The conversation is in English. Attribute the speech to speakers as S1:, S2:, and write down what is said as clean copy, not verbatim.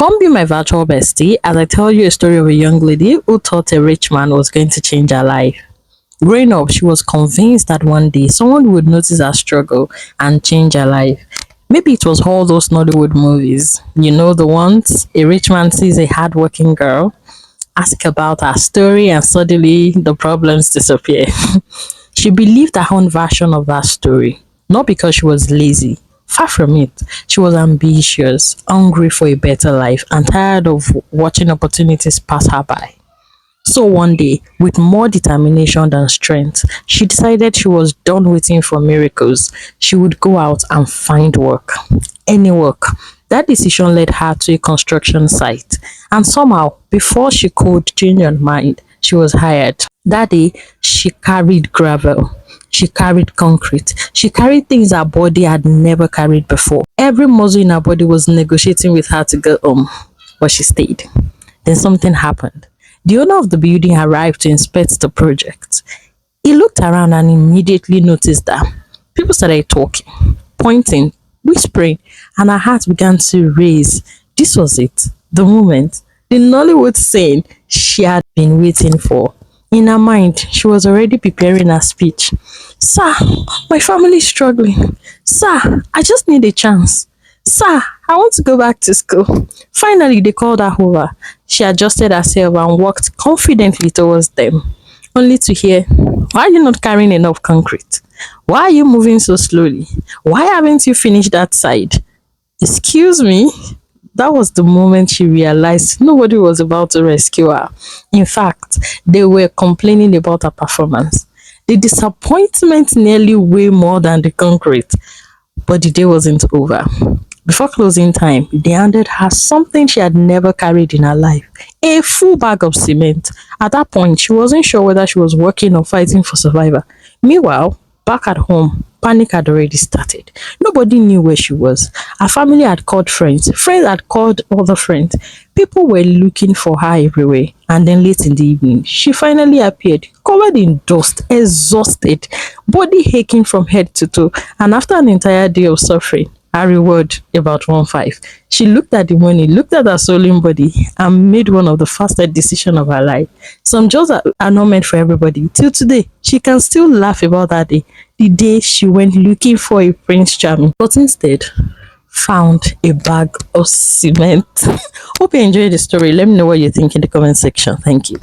S1: Come be my virtual bestie as I tell you a story of a young lady who thought a rich man was going to change her life. Growing up, she was convinced that one day someone would notice her struggle and change her life. Maybe it was all those Nollywood movies. You know the ones? A rich man sees a hardworking girl, ask about her story, and suddenly the problems disappear. She believed her own version of that story, not because she was lazy. Far from it, she was ambitious, hungry for a better life, and tired of watching opportunities pass her by. So one day, with more determination than strength, she decided she was done waiting for miracles. She would go out and find work. Any work. That decision led her to a construction site. And somehow, before she could change her mind, she was hired. That day, she carried gravel. She carried concrete. She carried things her body had never carried before. Every muscle in her body was negotiating with her to go home, but she stayed. Then something happened. The owner of the building arrived to inspect the project. He looked around and immediately noticed that people started talking, pointing, whispering, and her heart began to race. This was it, the moment, the Nollywood scene she had been waiting for. In her mind, she was already preparing her speech. Sir, my family is struggling. Sir, I just need a chance. Sir, I want to go back to school. Finally, they called her over. She adjusted herself and walked confidently towards them, only to hear, why are you not carrying enough concrete? Why are you moving so slowly? Why haven't you finished that side? Excuse me? That was the moment she realized nobody was about to rescue her. In fact, they were complaining about her performance. The disappointment nearly weighed more than the concrete. But the day wasn't over. Before closing time, they handed her something she had never carried in her life, a full bag of cement. At that point, she wasn't sure whether she was working or fighting for survival. Meanwhile, back at home, panic had already started. Nobody knew where she was. Her family had called friends. Friends had called other friends. People were looking for her everywhere. And then late in the evening, she finally appeared, covered in dust, exhausted, body aching from head to toe. And after an entire day of suffering, her reward about 1.5. She looked at the money, looked at her swollen body, and made one of the fastest decisions of her life. Some jobs are not meant for everybody. Till today, she can still laugh about that day, the day she went looking for a Prince Charming, but instead found a bag of cement. Hope you enjoyed the story. Let me know what you think in the comment section. Thank you.